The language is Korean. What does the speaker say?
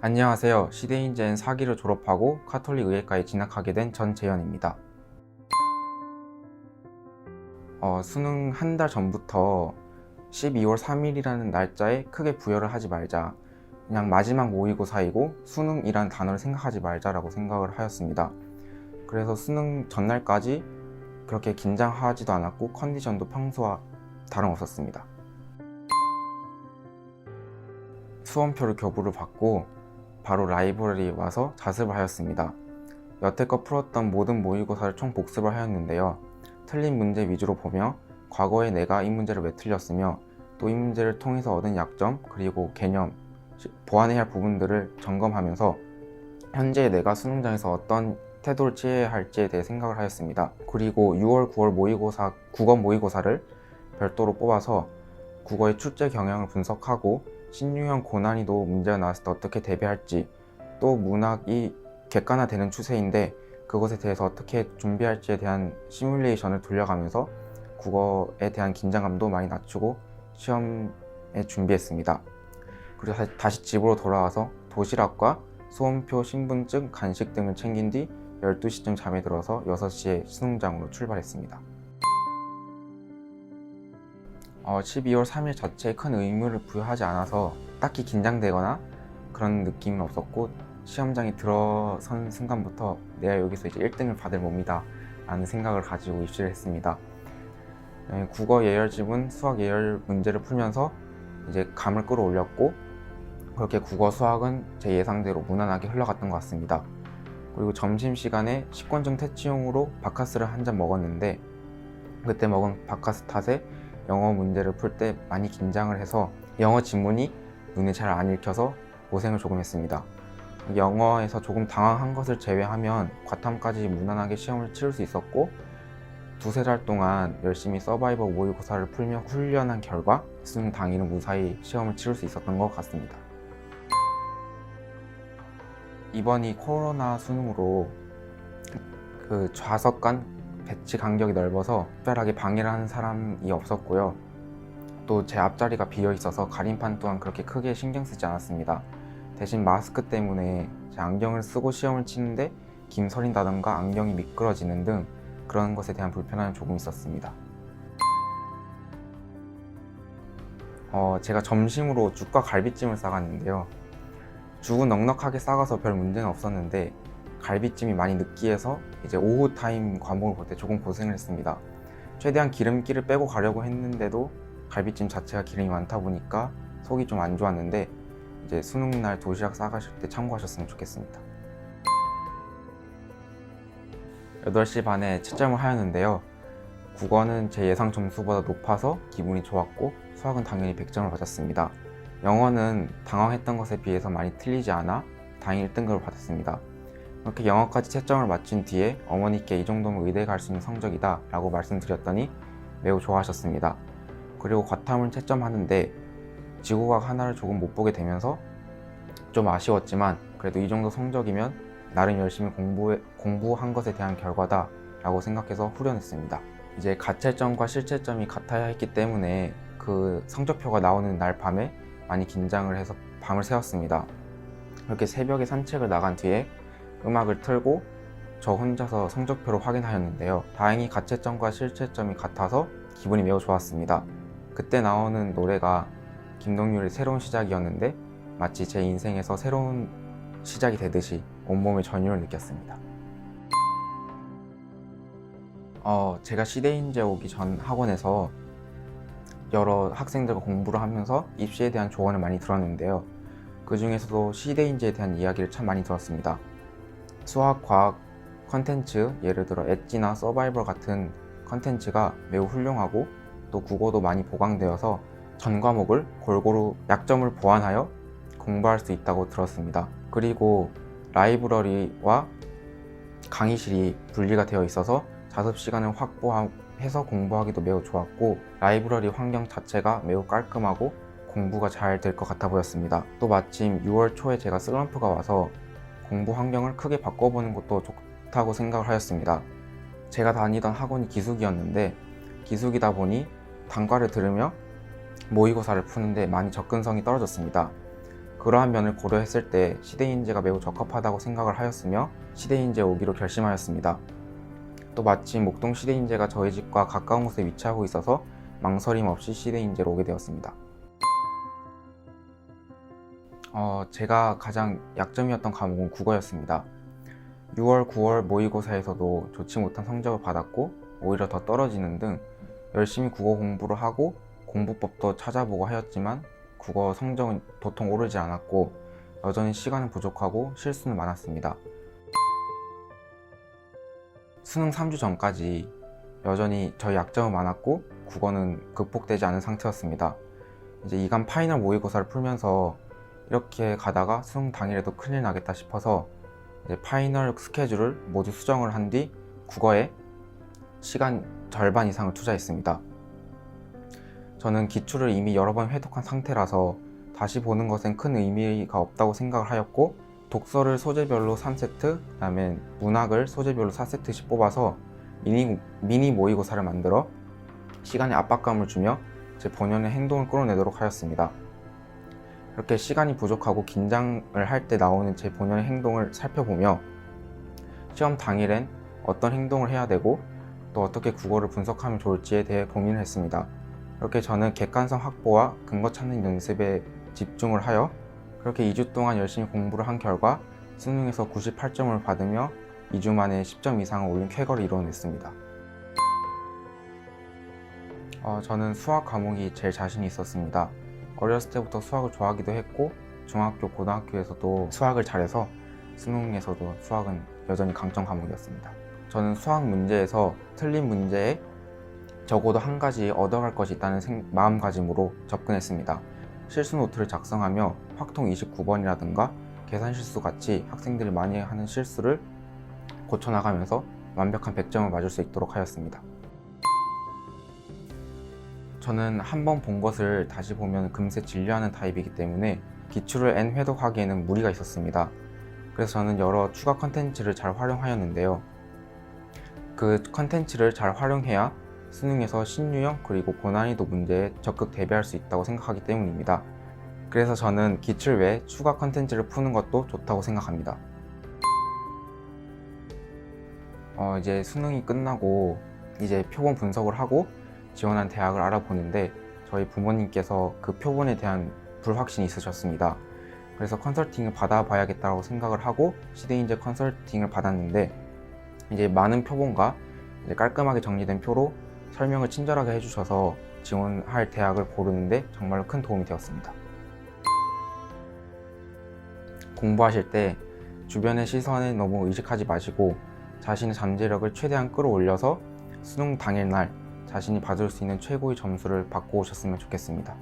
안녕하세요. 시대인재는 4기를 졸업하고 카톨릭 의예과에 진학하게 된 전재현입니다. 수능 한 달 전부터 12월 3일이라는 날짜에 크게 부여를 하지 말자, 그냥 마지막 모의고사이고 수능이란 단어를 생각하지 말자라고 생각을 하였습니다. 그래서 수능 전날까지 그렇게 긴장하지도 않았고 컨디션도 평소와 다름없었습니다. 수험표를 교부를 받고 바로 라이브러리에 와서 자습을 하였습니다. 여태껏 풀었던 모든 모의고사를 총 복습을 하였는데요. 틀린 문제 위주로 보며 과거에 내가 이 문제를 왜 틀렸으며 또 이 문제를 통해서 얻은 약점 그리고 개념, 보완해야 할 부분들을 점검하면서 현재 내가 수능장에서 어떤 태도를 취해야 할지에 대해 생각을 하였습니다. 그리고 6월, 9월 모의고사, 국어 모의고사를 별도로 뽑아서 국어의 출제 경향을 분석하고 신유형 고난이도 문제가 나왔을 때 어떻게 대비할지, 또 문학이 객관화되는 추세인데 그것에 대해서 어떻게 준비할지에 대한 시뮬레이션을 돌려가면서 국어에 대한 긴장감도 많이 낮추고 시험에 준비했습니다. 그리고 다시 집으로 돌아와서 도시락과 수험표, 신분증, 간식 등을 챙긴 뒤 12시쯤 잠에 들어서 6시에 수능장으로 출발했습니다. 12월 3일 자체에 큰 의무를 부여하지 않아서 딱히 긴장되거나 그런 느낌은 없었고, 시험장에 들어선 순간부터 내가 여기서 이제 1등을 받을 몸이다 라는 생각을 가지고 입시를 했습니다. 국어 예열 지문, 수학 예열 문제를 풀면서 이제 감을 끌어올렸고, 그렇게 국어, 수학은 제 예상대로 무난하게 흘러갔던 것 같습니다. 그리고 점심시간에 식곤증 퇴치용으로 바카스를 한 잔 먹었는데, 그때 먹은 바카스 탓에 영어 문제를 풀 때 많이 긴장을 해서 영어 지문이 눈에 잘 안 읽혀서 고생을 조금 했습니다. 영어에서 조금 당황한 것을 제외하면 과탐까지 무난하게 시험을 치를 수 있었고, 두세 달 동안 열심히 서바이벌 모의고사를 풀며 훈련한 결과 수능 당일은 무사히 시험을 치를 수 있었던 것 같습니다. 이번이 코로나 수능으로 그 좌석 간 배치 간격이 넓어서 특별하게 방해를 하는 사람이 없었고요. 또 제 앞자리가 비어 있어서 가림판 또한 그렇게 크게 신경 쓰지 않았습니다. 대신 마스크 때문에 제 안경을 쓰고 시험을 치는데 김 서린다던가 안경이 미끄러지는 등 그런 것에 대한 불편함이 조금 있었습니다. 제가 점심으로 죽과 갈비찜을 싸갔는데요. 죽은 넉넉하게 싸가서 별 문제는 없었는데 갈비찜이 많이 느끼해서 이제 오후 타임 과목을 볼 때 조금 고생을 했습니다. 최대한 기름기를 빼고 가려고 했는데도 갈비찜 자체가 기름이 많다 보니까 속이 좀 안 좋았는데, 이제 수능날 도시락 싸가실 때 참고하셨으면 좋겠습니다. 8시 반에 채점을 하였는데요. 국어는 제 예상 점수보다 높아서 기분이 좋았고, 수학은 당연히 100점을 받았습니다. 영어는 당황했던 것에 비해서 많이 틀리지 않아 다행히 1등급을 받았습니다. 이렇게 영어까지 채점을 마친 뒤에 어머니께 이 정도면 의대에 갈 수 있는 성적이다 라고 말씀드렸더니 매우 좋아하셨습니다. 그리고 과탐을 채점하는데 지구과학 하나를 조금 못 보게 되면서 좀 아쉬웠지만 그래도 이 정도 성적이면 나름 열심히 공부한 것에 대한 결과다 라고 생각해서 후련했습니다. 이제 가채점과 실채점이 같아야 했기 때문에 그 성적표가 나오는 날 밤에 많이 긴장을 해서 밤을 새웠습니다. 이렇게 새벽에 산책을 나간 뒤에 음악을 틀고 저 혼자서 성적표를 확인하였는데요. 다행히 가채점과 실채점이 같아서 기분이 매우 좋았습니다. 그때 나오는 노래가 김동률의 새로운 시작이었는데 마치 제 인생에서 새로운 시작이 되듯이 온몸의 전율을 느꼈습니다. 제가 시대인재 오기 전 학원에서 여러 학생들과 공부를 하면서 입시에 대한 조언을 많이 들었는데요. 그 중에서도 시대인재에 대한 이야기를 참 많이 들었습니다. 수학, 과학 컨텐츠, 예를 들어 엣지나 서바이벌 같은 컨텐츠가 매우 훌륭하고 또 국어도 많이 보강되어서 전 과목을 골고루 약점을 보완하여 공부할 수 있다고 들었습니다. 그리고 라이브러리와 강의실이 분리가 되어 있어서 자습 시간을 확보해서 공부하기도 매우 좋았고, 라이브러리 환경 자체가 매우 깔끔하고 공부가 잘 될 것 같아 보였습니다. 또 마침 6월 초에 제가 슬럼프가 와서 공부 환경을 크게 바꿔보는 것도 좋다고 생각을 하였습니다. 제가 다니던 학원이 기숙이었는데 기숙이다 보니 단과를 들으며 모의고사를 푸는데 많이 접근성이 떨어졌습니다. 그러한 면을 고려했을 때 시대인재가 매우 적합하다고 생각을 하였으며 시대인재에 오기로 결심하였습니다. 또 마침 목동 시대인재가 저희 집과 가까운 곳에 위치하고 있어서 망설임 없이 시대인재로 오게 되었습니다. 제가 가장 약점이었던 과목은 국어였습니다. 6월, 9월 모의고사에서도 좋지 못한 성적을 받았고 오히려 더 떨어지는 등 열심히 국어 공부를 하고 공부법도 찾아보고 하였지만 국어 성적은 도통 오르지 않았고 여전히 시간은 부족하고 실수는 많았습니다. 수능 3주 전까지 여전히 저희 약점은 많았고 국어는 극복되지 않은 상태였습니다. 이제 이간 파이널 모의고사를 풀면서 이렇게 가다가 수능 당일에도 큰일 나겠다 싶어서 이제 파이널 스케줄을 모두 수정을 한 뒤 국어에 시간 절반 이상을 투자했습니다. 저는 기출을 이미 여러 번 회독한 상태라서 다시 보는 것엔 큰 의미가 없다고 생각을 하였고 독서를 소재별로 3세트, 그 다음에 문학을 소재별로 4세트씩 뽑아서 미니 모의고사를 만들어 시간에 압박감을 주며 제 본연의 행동을 끌어내도록 하였습니다. 이렇게 시간이 부족하고 긴장을 할 때 나오는 제 본연의 행동을 살펴보며 시험 당일엔 어떤 행동을 해야 되고 또 어떻게 국어를 분석하면 좋을지에 대해 고민을 했습니다. 이렇게 저는 객관성 확보와 근거 찾는 연습에 집중을 하여 그렇게 2주 동안 열심히 공부를 한 결과 수능에서 98점을 받으며 2주 만에 10점 이상을 올린 쾌거를 이뤄냈습니다. 저는 수학 과목이 제일 자신이 있었습니다. 어렸을 때부터 수학을 좋아하기도 했고 중학교, 고등학교에서도 수학을 잘해서 수능에서도 수학은 여전히 강점 과목이었습니다. 저는 수학 문제에서 틀린 문제에 적어도 한 가지 얻어갈 것이 있다는 마음가짐으로 접근했습니다. 실수 노트를 작성하며 확통 29번이라든가 계산 실수 같이 학생들이 많이 하는 실수를 고쳐나가면서 완벽한 100점을 맞을 수 있도록 하였습니다. 저는 한 번 본 것을 다시 보면 금세 진료하는 타입이기 때문에 기출을 N 회독하기에는 무리가 있었습니다. 그래서 저는 여러 추가 컨텐츠를 잘 활용하였는데요. 그 컨텐츠를 잘 활용해야 수능에서 신유형 그리고 고난이도 문제에 적극 대비할 수 있다고 생각하기 때문입니다. 그래서 저는 기출 외에 추가 컨텐츠를 푸는 것도 좋다고 생각합니다. 이제 수능이 끝나고 이제 표본 분석을 하고 지원한 대학을 알아보는데 저희 부모님께서 그 표본에 대한 불확신이 있으셨습니다. 그래서 컨설팅을 받아봐야겠다고 생각을 하고 시대인재 컨설팅을 받았는데 이제 많은 표본과 이제 깔끔하게 정리된 표로 설명을 친절하게 해주셔서 지원할 대학을 고르는데 정말로 큰 도움이 되었습니다. 공부하실 때 주변의 시선에 너무 의식하지 마시고 자신의 잠재력을 최대한 끌어올려서 수능 당일날 자신이 받을 수 있는 최고의 점수를 받고 오셨으면 좋겠습니다.